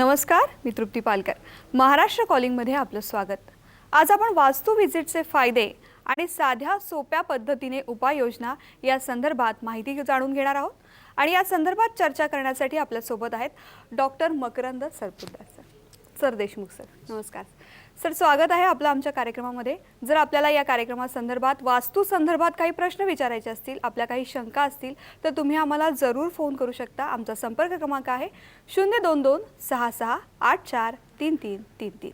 नमस्कार, मी तृप्ती पालकर. महाराष्ट्र कॉलिंगमध्ये आपलं स्वागत. आज आपण वास्तू व्हिजिटचे फायदे आणि साध्या सोप्या पद्धतीने उपाययोजना या संदर्भात माहिती जाणून घेणार आहोत. आणि या संदर्भात चर्चा करण्यासाठी आपल्यासोबत आहेत doctor Makarand sir Deshmukh. Sir नमस्कार. सर स्वागत आहे आपलं आमच्या कार्यक्रमामध्ये. जर आपल्याला या कार्यक्रमासंदर्भात वास्तू संदर्भात काही प्रश्न विचारायचे असतील, आपल्या काही शंका असतील तर तुम्ही आम्हाला जरूर फोन करू शकता. आमचा संपर्क क्रमांक आहे 022 66 84 3333.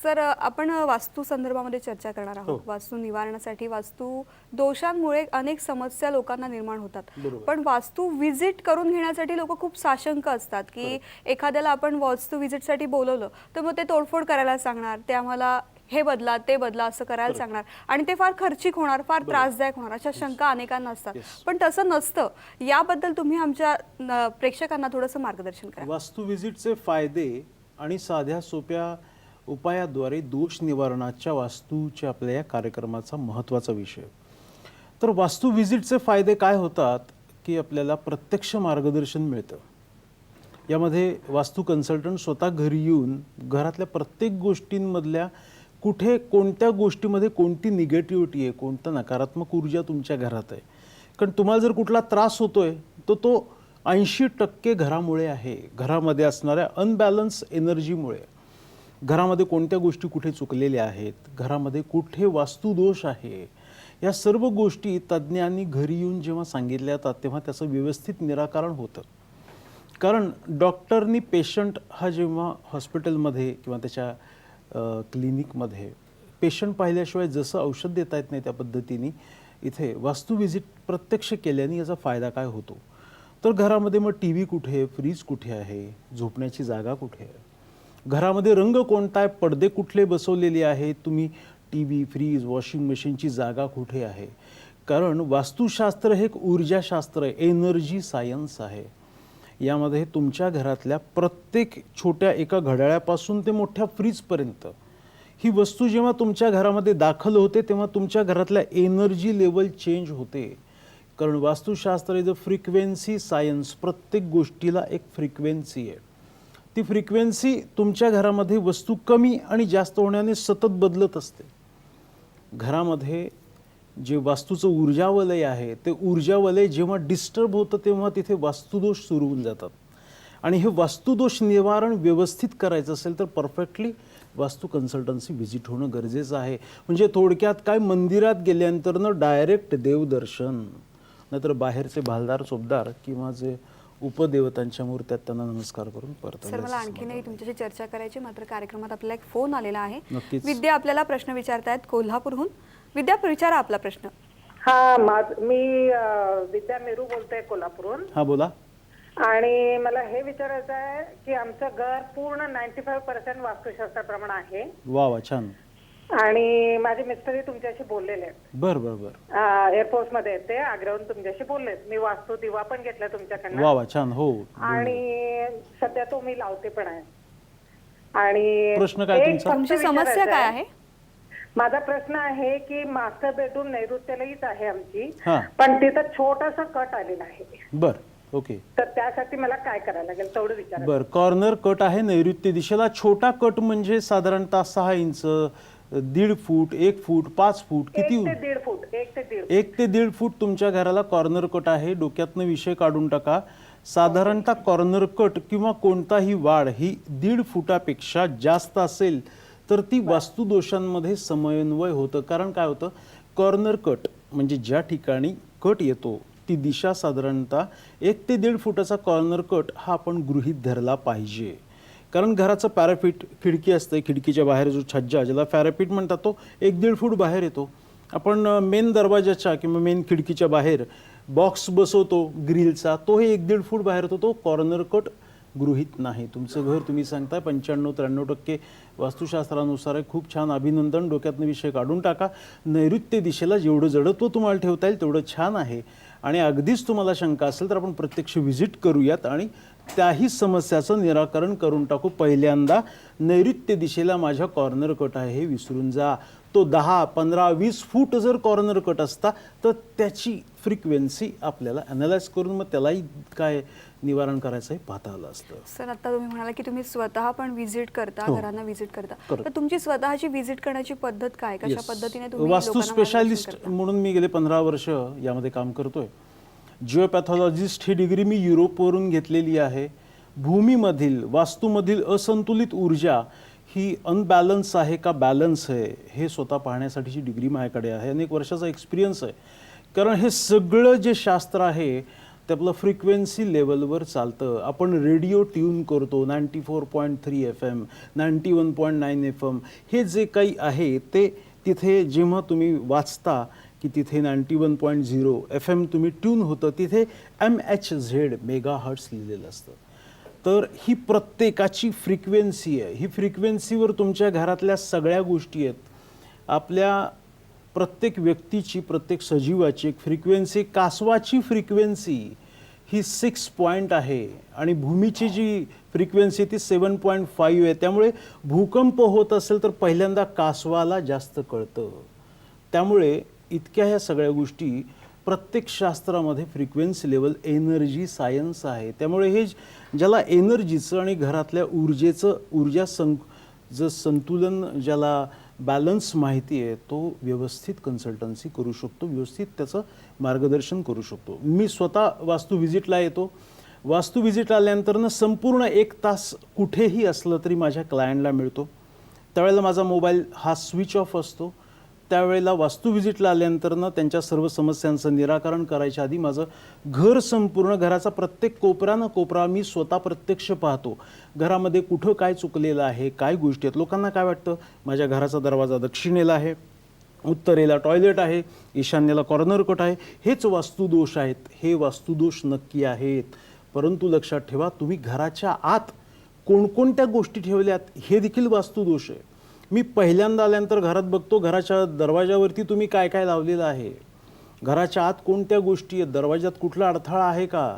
सर आपण वास्तू संदर्भामध्ये चर्चा करणार आहोत. वास्तू निवारणासाठी वास्तू दोषांमुळे अनेक समस्या लोकांना निर्माण होतात. पण वास्तू व्हिजिट करून घेण्यासाठी लोक खूप साशंक असतात की एखाद्याला आपण वास्तू व्हिजिटसाठी बोलवलं तर मग ते तोडफोड करायला सांगणार, ते आम्हाला हे बदला ते बदला असं करायला सांगणार आणि ते फार खर्चिक होणार, फार त्रासदायक होणार, अशा शंका अनेकांना असतात. पण तसं नसतं. याबद्दल तुम्ही आमच्या प्रेक्षकांना थोडंसं मार्गदर्शन करा. वास्तू व्हिजिटचे फायदे आणि साध्या सोप्या उपायाद्वारे दोष निवारणाच्या वास्तूच्या आपल्या या कार्यक्रमाचा महत्त्वाचा विषय. तर वास्तू व्हिजिटचे फायदे काय होतात की आपल्याला प्रत्यक्ष मार्गदर्शन मिळतं. यामध्ये वास्तू कन्सल्टंट स्वतः घरी येऊन घरातल्या प्रत्येक गोष्टींमधल्या कुठे कोणत्या गोष्टीमध्ये कोणती निगेटिव्हिटी आहे, कोणता नकारात्मक ऊर्जा तुमच्या घरात आहे. कारण तुम्हाला जर कुठला त्रास होतोय तर तो 80% घरामुळे आहे. घरामध्ये असणाऱ्या अनबॅलन्स एनर्जीमुळे. घरामध्ये कोणत्या गोष्टी कुठे चुकलेल्या आहेत, घरामध्ये कुठे वास्तुदोष आहे, या सर्व गोष्टी तज्ज्ञांनी घरी येऊन जेव्हा सांगितल्या जातात तेव्हा त्याचं व्यवस्थित निराकरण होतं. कारण डॉक्टरनी पेशंट हा जेव्हा हॉस्पिटलमध्ये किंवा त्याच्या क्लिनिकमध्ये पेशंट पाहिल्याशिवाय जसं औषध देता येत नाही त्या पद्धतीने इथे वास्तू व्हिजिट प्रत्यक्ष केल्याने याचा फायदा काय होतो. तर घरामध्ये मग टी व्ही कुठे आहे, फ्रीज कुठे आहे, झोपण्याची जागा कुठे आहे, घरामध्ये रंग कोणता आहे, पडदे कुठले बसवलेले आहेत, तुम्ही टी व्ही, फ्रीज, वॉशिंग मशीनची जागा कुठे आहे. कारण वास्तुशास्त्र हे एक ऊर्जाशास्त्र आहे, एनर्जी सायन्स आहे. यामध्ये तुमच्या घरातल्या प्रत्येक छोट्या एका घड्याळापासून ते मोठ्या फ्रीजपर्यंत ही वस्तू जेव्हा तुमच्या घरामध्ये दाखल होते तेव्हा तुमच्या घरातल्या एनर्जी लेवल चेंज होते. कारण वास्तुशास्त्र इज अ फ्रिक्वेन्सी सायन्स. प्रत्येक गोष्टीला एक फ्रिक्वेन्सी आहे. ती फ्रिक्वेन्सी तुमच्या घरामध्ये वस्तू कमी आणि जास्त होण्याने सतत बदलत असते. घरामध्ये जे वास्तूचं ऊर्जावलय आहे ते ऊर्जावलय जेव्हा डिस्टर्ब होतं तेव्हा तिथे वास्तुदोष सुरू होऊन जातात. आणि हे वास्तुदोष निवारण व्यवस्थित करायचं असेल तर परफेक्टली वास्तू कन्सल्टन्सी व्हिजिट होणं गरजेचं आहे. म्हणजे थोडक्यात काय, मंदिरात गेल्यानंतर न डायरेक्ट देवदर्शन, नाहीतर बाहेरचे भालदार चोपदार किंवा जे उपदेवतांच्या मूर्त्यात त्यांना नमस्कार करून परत. सर मला आणखीनही तुमच्याशी चर्चा करायची, मात्र कार्यक्रमात आपल्याला एक फोन आलेला आहे. विद्या आपल्याला प्रश्न विचारतायत कोल्हापूरहून. विद्या विचारा आपला प्रश्न. हा मी विद्या मेरू बोलते कोल्हापूरहून. हा बोला. आणि मला हे विचारायचं आहे की आमचं घर पूर्ण 95% वास्तुशास्त्राप्रमाणे आहे. वा वा, छान. आणि माझे मिस्टरही तुमच्याशी बोललेले आहेत. बर बर बर. एअरफोर्स मध्ये ते आग्र्याहून तुमच्याशी बोललेत. मी वास्तू दिवा पण घेतला तुमच्याकडनं. वा वा, छान. हो. आणि सध्या तो मी लावते पण आहे. आणि प्रश्न काय तुमचा? तुमची समस्या काय आहे? माझा प्रश्न आहे की मास्टर बेडरूम नैऋत्यलाच आहे आमची, पण तिथं छोटासा कट आलेला आहे. बर, ओके. तर त्यासाठी मला काय करायला लागेल तेवढं विचार. बर, कॉर्नर कट आहे नैऋत्य दिशेला. छोटा कट म्हणजे साधारणतः 6 इंच, 1.5 फूट, 1 फूट, 5 फूट, किती? 1 ते 1.5 फूट. 1 ते 1.5 फूट तुमच्या घराला कॉर्नर कट आहे. डोक्यातनं विषय काढून टाका. साधारणतः कॉर्नर कट किंवा कोणताही वाढ ही 1.5 फुटापेक्षा जास्त असेल तर ती वास्तुदोषांमध्ये समन्वय होतं. कारण काय होतं, कॉर्नर कट म्हणजे ज्या ठिकाणी कट येतो ती दिशा साधारणतः 1 ते 1.5 फुटाचा कॉर्नर कट हा आपण गृहीत धरला पाहिजे. कारण घराचं पॅराफिट, खिडकी असते, खिडकीच्या बाहेर जो छज्जा ज्याला पॅराफिट म्हणतात तो 1-1.5 फूट बाहेर येतो. आपण मेन दरवाजाच्या किंवा मेन खिडकीच्या बाहेर बॉक्स बसवतो ग्रिलचा, तोही 1-1.5 फूट बाहेर येतो. तो कॉर्नर कट गृहीत नाही. तुमचं घर तुम्ही सांगताय 95-93% वास्तुशास्त्रानुसार आहे. खूप छान, अभिनंदन. डोक्यातनं विषय काढून टाका. नैऋत्य दिशेला जेवढं जडत्व तुम्हाला ठेवता येईल तेवढं छान आहे. आणि अगदीच तुम्हाला शंका असेल तर आपण प्रत्यक्ष व्हिजिट करूयात आणि त्याही समस्याचं निराकरण करून टाकू. पहिल्यांदा नैऋत्य दिशेला माझ्या कॉर्नर कट आहे हे विसरून जा. तो 10, 15, 20 फूट जर कॉर्नर कट असता तर त्याची फ्रिक्वेन्सी आपल्याला अनालाइज करून मग त्यालाही काय निवारण करायचं आहे पाहता आलं असतं. सर आता तुम्ही म्हणाला की तुम्ही स्वतः पण व्हिजिट करता, घरांना व्हिजिट करता, तर तुमची स्वतःची व्हिजिट करण्याची पद्धत काय, कशा पद्धतीने तुम्ही वास्तू लोकांना मार्गदर्शन स्पेशालिस्ट करता? म्हणून मी गेले 15 वर्ष यामध्ये काम करतोय. जिओपॅथॉलॉजिस्ट ही डिग्री मी युरोपवरून घेतलेली आहे. भूमीमधील वास्तूमधील असंतुलित ऊर्जा ही अनबॅलन्स आहे का बॅलन्स आहे हे स्वतः पाहण्यासाठीची डिग्री माझ्याकडे आहे. अनेक वर्षाचा एक्सपिरियन्स आहे. कारण हे सगळं जे शास्त्र आहे ते आपलं फ्रिक्वेन्सी लेवलवर चालतं. आपण रेडिओ ट्यून करतो 94.3 FM, 91.9 FM. हे जे काही आहे ते तिथे जेव्हा तुम्ही वाचता की तिथे 91.0 FM तुम्ही ट्यून होतं, तिथे MHz मेगाहर्ट्स लिहिलेलं असतं. तर ही प्रत्येकाची फ्रिक्वेन्सी आहे. ही फ्रिक्वेन्सीवर तुमच्या घरातल्या सगळ्या गोष्टी आहेत. आपल्या प्रत्येक व्यक्तीची, प्रत्येक सजीवाची एक फ्रिक्वेन्सी, कासवाची फ्रिक्वेन्सी ही 6 पॉईंट आहे आणि भूमीची जी फ्रिक्वेन्सी ती 7.5 आहे. त्यामुळे भूकंप होत असेल तर पहिल्यांदा कासवाला जास्त कळतं. त्यामुळे इतक्या ह्या सगळ्या गोष्टी प्रत्येक शास्त्रामध्ये फ्रिक्वेन्सी लेवल एनर्जी सायन्स आहे. त्यामुळे हे ज्याला एनर्जीचं आणि घरातल्या ऊर्जा संतुलन ज्याला बॅलन्स माहिती आहे तो व्यवस्थित कन्सल्टन्सी करू शकतो, व्यवस्थित त्याचं मार्गदर्शन करू शकतो. मी स्वतः वास्तू व्हिजिटला येतो. वास्तू व्हिजिट आल्यानंतर संपूर्ण 1 तास कुठेही असलं तरी माझ्या क्लायंटला मिळतो. त्यावेळेला माझा मोबाईल हा स्विच ऑफ असतो. त्यावेळेला वास्तू व्हिजिटला आल्यानंतर त्यांच्या सर्व समस्यांचं निराकरण करायच्या आधी माझं घर संपूर्ण, घराचा प्रत्येक कोपरा कोपरा मी स्वतः प्रत्यक्ष पाहतो. घरामध्ये कुठं काय चुकलेलं आहे, काय गोष्टी आहेत. लोकांना काय वाटतं माझ्या घराचा दरवाजा दक्षिणेला आहे, उत्तरेला टॉयलेट आहे, ईशान्येला कॉर्नर कट आहे, हेच वास्तुदोष आहेत. हे वास्तुदोष नक्की आहेत. परंतु लक्षात ठेवा तुम्ही घराच्या आत कोणकोणत्या गोष्टी ठेवल्यात हे देखील वास्तुदोष आहे. मी पहिल्यांदा आल्यानंतर घरात बघतो घराच्या दरवाजावरती तुम्ही काय काय लावलेलं आहे, घराच्या आत कोणत्या गोष्टी आहेत, दरवाजात कुठला अडथळा आहे का,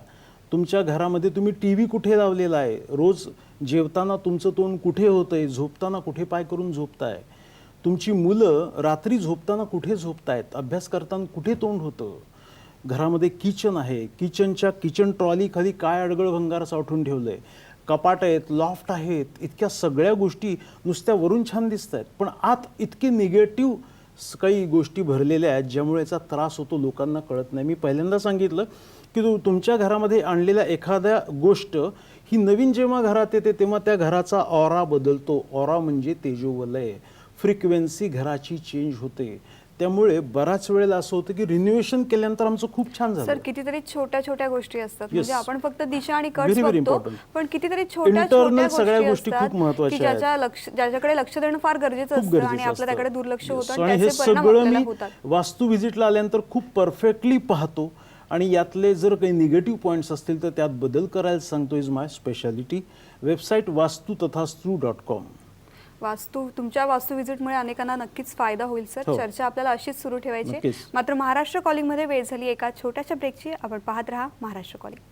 तुमच्या घरामध्ये तुम्ही TV कुठे लावलेला आहे, रोज जेवताना तुमचं तोंड कुठे होतंय, झोपताना कुठे पाय करून झोपताय, तुमची मुलं रात्री झोपताना कुठे झोपतायत, अभ्यास करताना कुठे तोंड होतं. घरामध्ये किचन आहे, किचनच्या किचन ट्रॉली खाली काय अडगळ भंगार साठवून ठेवलंय, कपाट आहेत, लॉफ्ट आहेत. इतक्या सगळ्या गोष्टी नुसत्या वरून छान दिसत आहेत पण आत इतके निगेटिव्ह काही गोष्टी भरलेल्या आहेत ज्यामुळे याचा त्रास होतो, लोकांना कळत नाही. मी पहिल्यांदा सांगितलं की तुमच्या घरामध्ये आणलेल्या एखाद्या गोष्ट ही नवीन जेव्हा घरात येते तेव्हा त्या घराचा ऑरा बदलतो. ऑरा म्हणजे तेजोवलय, फ्रिक्वेन्सी घराची चेंज होते. त्यामुळे बराच वेळेला असं होतं की रिन्युएशन केल्यानंतर आमचं खूप छान झालं. सर कितीतरी छोट्या छोट्या गोष्टी असतात. म्हणजे आपण फक्त दिशा आणि कट्स Very, very बघतो important. पण कितीतरी छोट्या Internal छोट्या सगळ्या गोष्टी गोष्टी खूप महत्त्वाच्या असतात ज्याच्याकडे लक्ष देणं फार गरजेचं खूप असतं आणि गरजेचं आपलं त्याकडे दुर्लक्ष होतं असतं. आणि आणि हे त्याचे परिणाम सगळं आपल्याला मी होतात. वास्तू व्हिजिटला आल्यानंतर खूप परफेक्टली पाहतो आणि यातले जर काही निगेटिव्ह पॉईंट्स असतील तर त्यात बदल करायला सांगतो. Is my speciality. वेबसाईट वास्तुतथास्तु.com. तुमच्या वास्तू व्हिजिटमुळे अनेकांना नक्कीच फायदा होईल सर. हो. चर्चा आपल्याला अशीच सुरू ठेवायची. नक्कीच. मात्र महाराष्ट्र कॉलिंग मध्ये वेळ झाली एका छोट्याशा ब्रेकची. आपण पाहत रहा महाराष्ट्र कॉलिंग.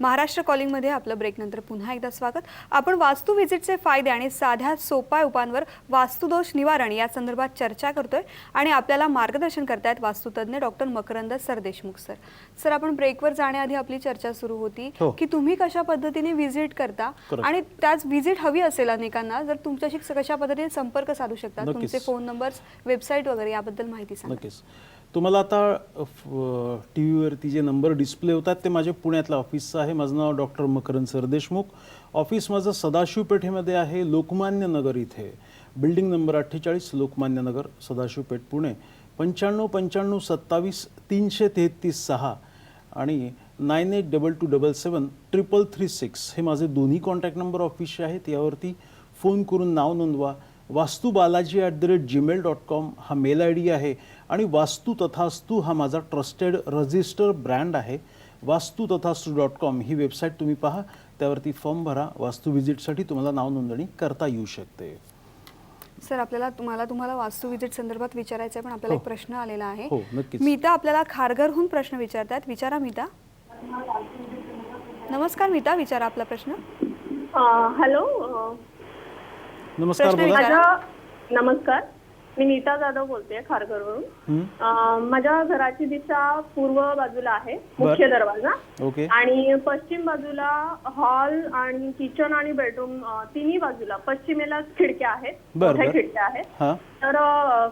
महाराष्ट्र कॉलिंगमध्ये आपलं ब्रेकनंतर पुन्हा एकदा स्वागत. आपण वास्तू व्हिजिटचे फायदे आणि साध्या सोप्या उपायांवर वास्तुदोष निवारण या संदर्भात चर्चा करतोय आणि आपल्याला मार्गदर्शन करतायत वास्तुतज्ञ doctor Makarand Sardeshmukh sir. Sir आपण ब्रेकवर जाण्याआधी आपली चर्चा सुरू होती की तुम्ही कशा पद्धतीने व्हिजिट करता आणि त्याच व्हिजिट हवी असेल अनेकांना जर तुमच्याशी कशा पद्धतीने संपर्क साधू शकता, तुमचे फोन नंबर्स, वेबसाईट वगैरे याबद्दल माहिती सांगा. नक्कीच. तुम्हाला आता TV वरती जे नंबर डिस्प्ले होतात ते माझे पुण्यातल्या ऑफिसचं आहे. माझं नाव डॉक्टर मकरंद सरदेशमुख. ऑफिस माझं सदाशिव पेठेमध्ये आहे, लोकमान्य नगर इथे. बिल्डिंग नंबर 48, लोकमान्य नगर, सदाशिव पेठ, पुणे. 95 95 27 333 6 आणि 982277 3336 हे माझे दोन्ही कॉन्टॅक्ट नंबर ऑफिसचे आहेत. यावरती फोन करून नाव नोंदवा. वास्तुबालाजी@gmail.com हा मेल ID आहे आणि वास्तू तथास्तू हा माझा ट्रस्टेड रजिस्टर ब्रँड आहे. वास्तुतथास्तु.com ही वेबसाईट तुम्ही पहा. त्यावरती फॉर्म भरा. वास्तू व्हिजिटसाठी तुम्हाला नाव नोंदणी करता येऊ शकते. सर आपल्याला तुम्हाला वास्तू विजिट संदर्भात विचारायचं आहे, पण आपल्याला एक प्रश्न आलेला आहे. हो, नक्कीच. मीता आपल्याला खारघरहून प्रश्न विचारतात. विचारा मीता. नमस्कार मीता, विचारा आपला प्रश्न. हॅलो. नमस्कार, प्रश्न बोला. विचारा. नमस्कार, मी नीता जाधव बोलते खारघरवरून. माझ्या घराची दिशा पूर्व बाजूला आहे, मुख्य दरवाजा. ओके. आणि पश्चिम बाजूला हॉल आणि किचन आणि बेडरूम तिन्ही बाजूला पश्चिमेला खिडक्या आहेत, मोठ्या खिडक्या आहेत. तर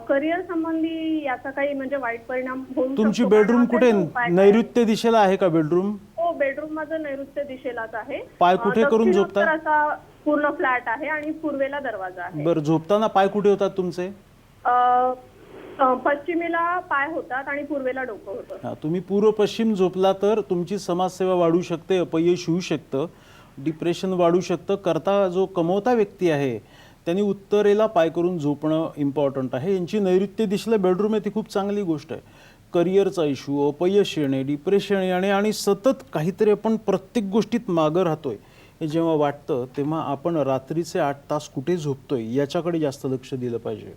करिअर संबंधी याचा काही म्हणजे वाईट परिणाम होऊ शकतो? तुमची बेडरूम कुठे, नैऋत्य दिशेला आहे का बेडरूम? हो, बेडरूम माझं नैऋत्य दिशेलाच आहे. पाय कुठे करून झोपता? असा पूर्ण फ्लॅट आहे आणि पूर्वेला दरवाजा आहे. बरं, झोपताना पाय कुठे होतात तुमचे? पश्चिमेला पाय होतात आणि पूर्वेला डोकं होतं. तुम्ही पूर्व पश्चिम झोपला तर तुमची समाजसेवा वाढू शकते, अपयश होऊ शकतं, डिप्रेशन वाढू शकतं. करता जो कमवता व्यक्ती आहे त्यांनी उत्तरेला पाय करून झोपणं इम्पॉर्टंट आहे. यांची नैऋत्य दिशेला बेडरूम आहे ती खूप चांगली गोष्ट आहे. करिअरचा इश्यू, अपयश येणे, डिप्रेशन येणे आणि सतत काहीतरी आपण प्रत्येक गोष्टीत मागं राहतोय हे जेव्हा वाटतं तेव्हा आपण रात्रीचे 8 तास कुठे झोपतोय याच्याकडे जास्त लक्ष दिलं पाहिजे.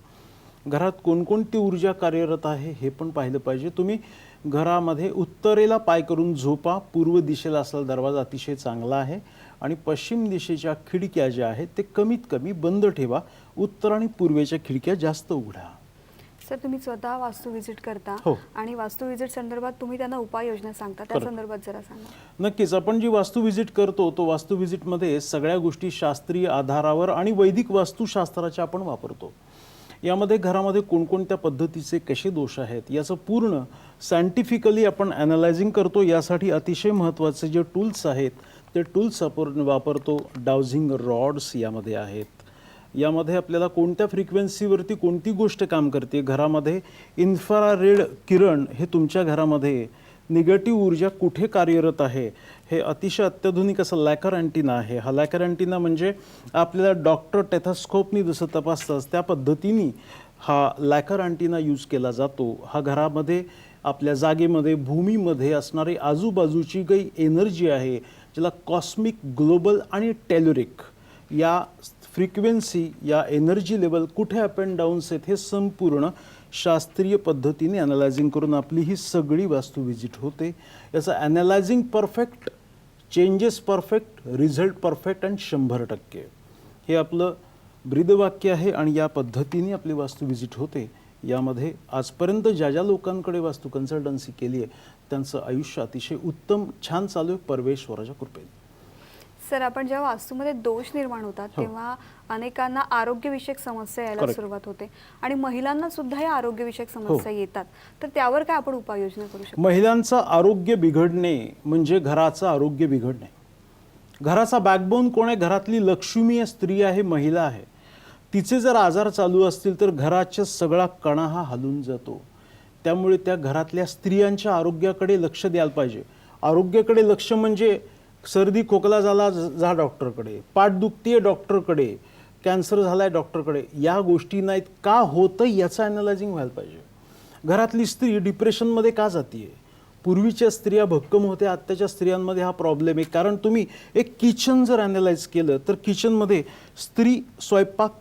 घरात कोणकोणती ऊर्जा कार्यरत आहे हे पण पाहिलं पाहिजे. तुम्ही घरामध्ये उत्तरेला पाय करून झोपा. पूर्व दिशेला असलेला दरवाजा अतिशय चांगला आहे आणि पश्चिम दिशेच्या खिडक्या ज्या आहेत ते कमीत कमी बंद ठेवा. उत्तर आणि पूर्वेच्या खिडक्या जास्त उघडा. सर तुम्ही स्वतः वास्तू विजिट करता आणि वास्तू विजिट संदर्भात तुम्ही त्यांना उपाययोजना सांगता, त्या संदर्भात जरा सांगा. नक्कीच. आपण जी वास्तू विजिट करतो तो वास्तू विजिटमध्ये सगळ्या गोष्टी शास्त्रीय आधारावर आणि वैदिक वास्तुशास्त्राच्या आपण वापरतो. यामध्ये घरामध्ये कोणकोणत्या पद्धतीचे कसे दोष आहेत याचं पूर्ण सायंटिफिकली आपण ॲनालायझिंग करतो. यासाठी अतिशय महत्त्वाचे जे टूल्स आहेत ते टूल्स आपण वापरतो. डाउझिंग रॉड्स यामध्ये आहेत. यामध्ये आपल्याला कोणत्या फ्रिक्वेन्सीवरती कोणती गोष्ट काम करते, घरामध्ये इन्फ्रारेड किरण हे तुमच्या घरामध्ये निगेटिव्ह ऊर्जा कुठे कार्यरत आहे हे अतिशय अत्याधुनिक असं लॅकर अँटिना आहे. हा लॅकर अँटिना म्हणजे आपल्याला डॉक्टर टेथॉस्कोपनी जसं तपासतात त्या पद्धतीने हा लॅकर अँटिना यूज केला जातो. हा घरामध्ये आपल्या जागेमध्ये भूमीमध्ये असणारी आजूबाजूची काही एनर्जी आहे ज्याला कॉस्मिक, ग्लोबल आणि टेल्युरिक या फ्रिक्वेन्सी, या एनर्जी लेवल कुठे अप अँड डाऊन्स आहेत हे संपूर्ण शास्त्रीय पद्धतीने ॲनालायझिंग करून आपली ही सगळी वास्तू विजिट होते. याचं analysing perfect, changes perfect, result perfect आणि 100% हे आपलं ब्रीदवाक्य आहे आणि या पद्धतीने आपली वास्तू विजिट होते. यामध्ये आजपर्यंत ज्या लोकांकडे वास्तू कन्सल्टन्सी केली आहे त्यांचं आयुष्य अतिशय उत्तम, छान चालू आहे परमेश्वराच्या कृपेने. सर आपण जेव्हा वास्तूमध्ये दोष निर्माण होतात तेव्हा अनेकांना आरोग्यविषयक समस्या यायला सुरुवात होते आणि महिलांना सुद्धा या आरोग्यविषयक समस्या येतात. तर त्यावर काय आपण उपाययोजना करू शकतो? महिलांचं आरोग्य बिघडणे म्हणजे घराचं आरोग्य बिघडणे. घराचा बॅकबोन कोण आहे? घरातली लक्ष्मी स्त्री आहे, महिला आहे. तिचे जर आजार चालू असतील तर घराचा सगळा कणा हा हलून जातो. त्यामुळे त्या घरातल्या स्त्रियांच्या आरोग्याकडे लक्ष द्यायला पाहिजे. आरोग्याकडे लक्ष म्हणजे सर्दी खोकला झाला जा डॉक्टरकडे, पाठ दुखतीये डॉक्टरकडे, कॅन्सर झालाय डॉक्टरकडे. या गोष्टी नाहीत. का होतं याचं ॲनालायझिंग व्हायला पाहिजे. घरातली स्त्री डिप्रेशनमध्ये का जातीये? पूर्वीच्या स्त्रिया भक्कम होत्या, आत्ताच्या स्त्रियांमध्ये हा प्रॉब्लेम आहे. कारण तुम्ही एक किचन जर ॲनालाइज केलं तर किचनमध्ये स्त्री स्वयंपाक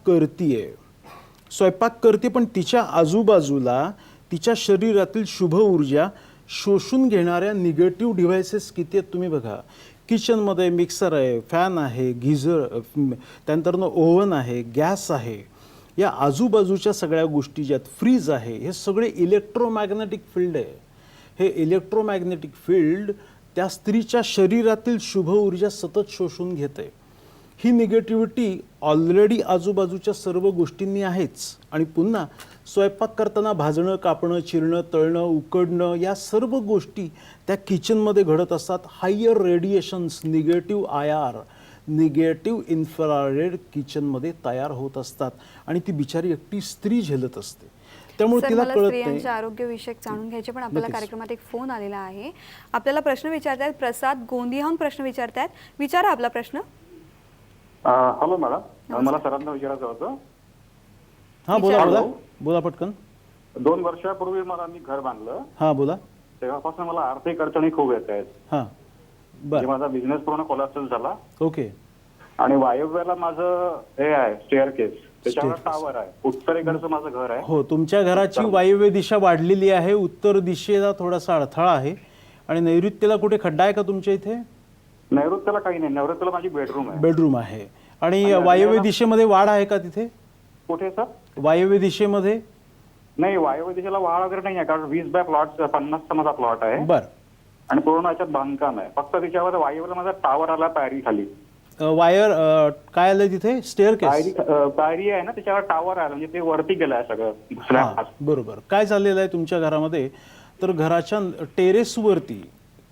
करते पण तिच्या आजूबाजूला तिच्या शरीरातील शुभ ऊर्जा शोषून घेणाऱ्या निगेटिव्ह डिव्हायसेस किती आहेत तुम्ही बघा. किचनमध्ये मिक्सर आहे, फॅन आहे, गिझर, त्यानंतरनं ओव्हन आहे, गॅस आहे. या आजूबाजूच्या सगळ्या गोष्टी ज्यात फ्रीज आहे हे सगळे इलेक्ट्रोमॅग्नेटिक फील्ड आहे. हे इलेक्ट्रोमॅग्नेटिक फील्ड त्या स्त्रीच्या शरीरातील शुभ ऊर्जा सतत शोषून घेते. ही निगेटिव्हिटी ऑलरेडी आजूबाजूच्या सर्व गोष्टींनी आहेच. आणि पुन्हा स्वयंपाक करताना भाजणं, कापणं, चिरणं, तळणं, उकडणं या सर्व गोष्टी त्या किचनमध्ये घडत असतात. Higher radiations, negative IR, negative infrared किचनमध्ये तयार होत असतात आणि ती बिचारी एकटी स्त्री झेलत असते. त्यामुळे तिला कळत नाही. स्त्रियांच्या आरोग्यविषयक जाणून घ्यायचे पण आपल्याला कार्यक्रमात एक फोन आलेला आहे. आपल्याला प्रश्न विचारतायत. प्रसाद गोंदियाहून प्रश्न विचारतायत. विचारा आपला प्रश्न. हॅलो मॅडम, मला सरांना विचारायचं होतं. हा बोला बोला पटकन. 2 वर्षापूर्वी मी घर बांधलं. हा बोला. तेव्हापासून मला आर्थिक अडचणी खूप येत आहेत. हा म्हणजे माझा बिझनेस पूर्ण कोलॅप्स झाला. ओके. आणि वायव्याला माझं हे आहे स्टेअरकेस, त्याच्यावर टावर आहे. उत्तरेकडचं माझं घर आहे. हो, तुमच्या घराची वायव्य दिशा वाढलेली आहे, उत्तर दिशेला थोडासा अडथळा आहे. आणि नैऋत्येला कुठे खड्डा आहे का तुमच्या इथे? नैऋत्येला काही नाही, नैऋत्येला माझी बेडरूम आहे. बेडरूम आहे. आणि वायव्य दिशेमध्ये वाढ आहे का तिथे? कुठे सर? वायव्य दिशेमध्ये नाही, वायव्य दिशेला वाढ वगैरे नाही आहे, कारण 20 बाय प्लॉट 50चा माझा प्लॉट आहे. बर. आणि पूर्ण याच्यात बांधकाम आहे. फक्त त्याच्यावर वायव्यला माझा टावर आला पायरी खाली. वायर काय आलंय तिथे? स्टेअरकेस पायरी आहे ना, त्याच्यावर टावर आहे, म्हणजे ते वरती गेलं आहे सगळं. बरोबर. काय झालेलं आहे तुमच्या घरामध्ये, तर घराच्या टेरेसवरती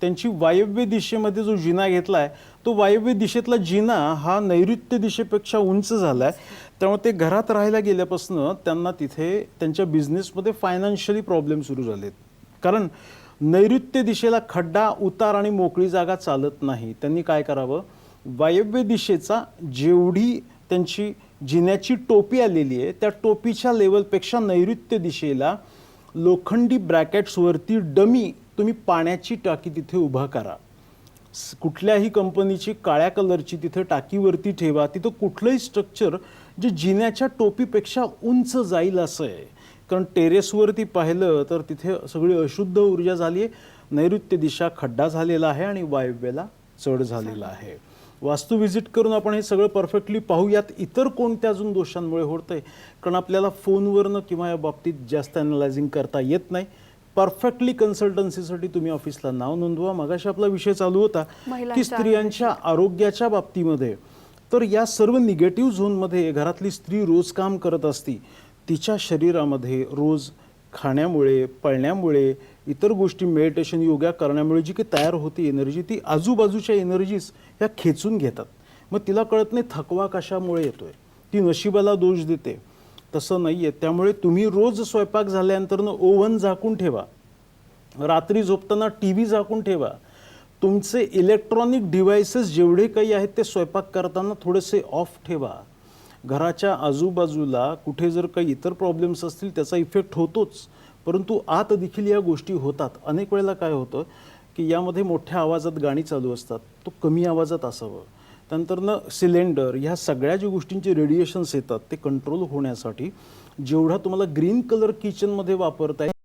त्यांची वायव्य दिशेमध्ये जो जिना घेतलाय तो वायव्य दिशेतला जिना हा नैऋत्य दिशेपेक्षा उंच झालाय. त्यामुळे ते घरात राहायला गेल्यापासून त्यांना तिथे त्यांच्या बिझनेसमध्ये फायनान्शियली प्रॉब्लेम सुरू झालेत. कारण नैऋत्य दिशेला खड्डा, उतार आणि मोकळी जागा चालत नाही. त्यांनी काय करावं, वायव्य दिशेचा जेवढी त्यांची जिन्याची टोपी आलेली आहे त्या टोपीच्या लेवलपेक्षा नैऋत्य दिशेला लोखंडी ब्रॅकेट्सवरती डमी तुम्ही पाण्याची टाकी तिथे उभा करा. कुठल्याही कंपनीची काळ्या कलरची तिथे टाकीवरती ठेवा. तिथं कुठलंही स्ट्रक्चर जे जिन्याच्या टोपीपेक्षा उंच जाईल असं आहे. कारण टेरेसवरती पाहिलं तर तिथे सगळी अशुद्ध ऊर्जा झाली आहे. नैऋत्य दिशा खड्डा झालेला आहे आणि वायव्येला चढ झालेला आहे. वास्तू व्हिजिट करून आपण हे सगळं परफेक्टली पाहूयात इतर कोणत्या अजून दोषांमुळे होतंय. कारण आपल्याला फोनवरनं किंवा या बाबतीत जास्त ॲनालायझिंग करता येत नाही. परफेक्टली कन्सल्टन्सीसाठी तुम्ही ऑफिसला नाव नोंदवा. मगाशी आपला विषय चालू होता की स्त्रियांच्या आरोग्याच्या बाबतीमध्ये, तर या सर्व निगेटिव्ह झोनमध्ये घरातली स्त्री रोज काम करत असती. तिच्या शरीरामध्ये रोज खाण्यामुळे, पळण्यामुळे, इतर गोष्टी, मेडिटेशन, योगा करण्यामुळे जी काही तयार होती एनर्जी, ती आजूबाजूच्या एनर्जीज ह्या खेचून घेतात. मग तिला कळत नाही थकवा कशामुळे येतोय, ती नशिबाला दोष देते. तसं नाही आहे. त्यामुळे तुम्ही रोज स्वयंपाक झाल्यानंतरनं ओव्हन झाकून ठेवा. रात्री झोपताना टी व्ही झाकून ठेवा. तुमचे इलेक्ट्रॉनिक डिव्हाइसेस जेवढे काही आहेत ते स्वयंपाक करताना थोडेसे ऑफ ठेवा. घराच्या आजूबाजूला कुठे जर काही इतर प्रॉब्लेम्स असतील त्याचा इफेक्ट होतोच, परंतु आत देखील या गोष्टी होतात. अनेक वेळेला काय होतं की यामध्ये मोठ्या आवाजात गाणी चालू असतात, तो कमी आवाजात असावं. त्यानंतरनं सिलेंडर, ह्या सगळ्या ज्या गोष्टींचे रेडिएशन्स येतात ते कंट्रोल होण्यासाठी जेवढा तुम्हाला ग्रीन कलर किचनमध्ये वापरताय